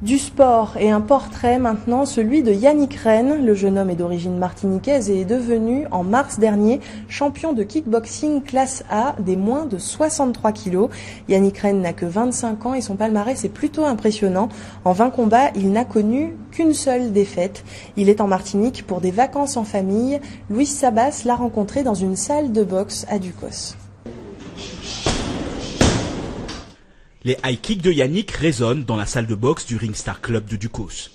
Du sport et un portrait maintenant, celui de Yannick Rennes. Le jeune homme est d'origine martiniquaise et est devenu en mars dernier champion de kickboxing classe A des moins de 63 kilos. Yannick Rennes n'a que 25 ans et son palmarès est plutôt impressionnant. En 20 combats, il n'a connu qu'une seule défaite. Il est en Martinique pour des vacances en famille. Louis Sabas l'a rencontré dans une salle de boxe à Ducos. Les high kicks de Yannick résonnent dans la salle de boxe du Ring Star Club de Ducos.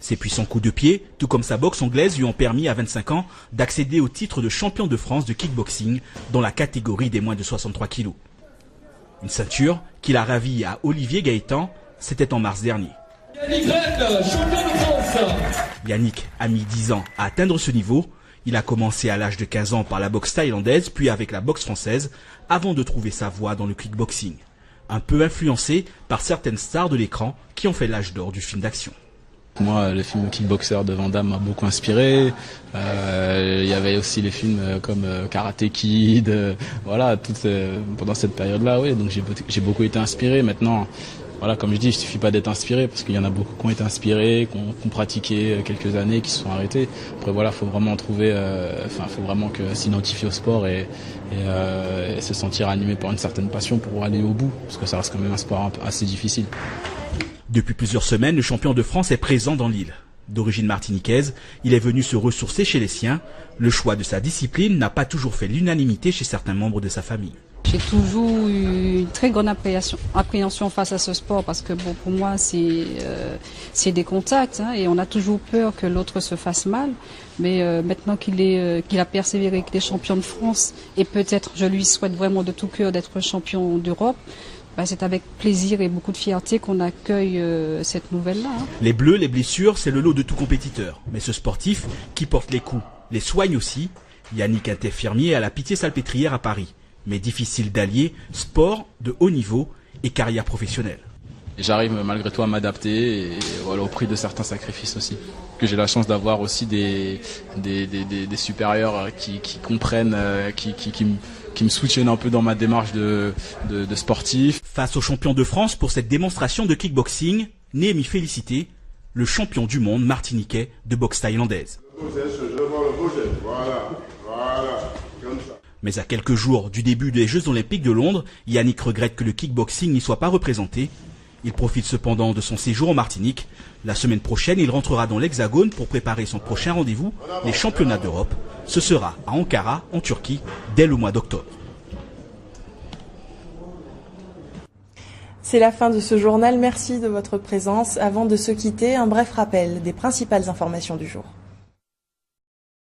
Ses puissants coups de pied, tout comme sa boxe anglaise, lui ont permis à 25 ans d'accéder au titre de champion de France de kickboxing dans la catégorie des moins de 63 kilos. Une ceinture qu'il a ravie à Olivier Gaëtan, c'était en mars dernier. Yannick Rennes, champion de France. Yannick a mis 10 ans à atteindre ce niveau. Il a commencé à l'âge de 15 ans par la boxe thaïlandaise, puis avec la boxe française, avant de trouver sa voie dans le kickboxing. Un peu influencé par certaines stars de l'écran qui ont fait l'âge d'or du film d'action. Moi, le film Kickboxer de Van Damme m'a beaucoup inspiré. Il y avait aussi les films comme Karate Kid. Voilà, pendant cette période-là, oui. Donc j'ai beaucoup été inspiré. Maintenant, voilà, comme je dis, il suffit pas d'être inspiré parce qu'il y en a beaucoup qui ont été inspirés, qui ont pratiqué quelques années, qui se sont arrêtés. Après voilà, faut vraiment trouver, faut vraiment s'identifier au sport et se sentir animé par une certaine passion pour aller au bout, parce que ça reste quand même un sport assez difficile. Depuis plusieurs semaines, le champion de France est présent dans l'île. D'origine martiniquaise, il est venu se ressourcer chez les siens. Le choix de sa discipline n'a pas toujours fait l'unanimité chez certains membres de sa famille. J'ai toujours eu une très grande appréhension face à ce sport parce que bon, pour moi c'est des contacts et on a toujours peur que l'autre se fasse mal. Mais maintenant qu'il a persévéré, qu'il est champion de France et peut-être je lui souhaite vraiment de tout cœur d'être champion d'Europe, c'est avec plaisir et beaucoup de fierté qu'on accueille cette nouvelle-là. Les bleus, les blessures, c'est le lot de tout compétiteur. Mais ce sportif qui porte les coups les soigne aussi. Yannick est infirmier à la Pitié-Salpêtrière à Paris. Mais difficile d'allier sport de haut niveau et carrière professionnelle. J'arrive malgré tout à m'adapter et voilà, au prix de certains sacrifices aussi. Que j'ai la chance d'avoir aussi des supérieurs qui comprennent, qui me soutiennent un peu dans ma démarche de sportif. Face au champion de France pour cette démonstration de kickboxing, Néhémie félicité, le champion du monde martiniquais de boxe thaïlandaise. Mais à quelques jours du début des Jeux Olympiques de Londres, Yannick regrette que le kickboxing n'y soit pas représenté. Il profite cependant de son séjour en Martinique. La semaine prochaine, il rentrera dans l'Hexagone pour préparer son prochain rendez-vous, les championnats d'Europe. Ce sera à Ankara, en Turquie, dès le mois d'octobre. C'est la fin de ce journal. Merci de votre présence. Avant de se quitter, un bref rappel des principales informations du jour.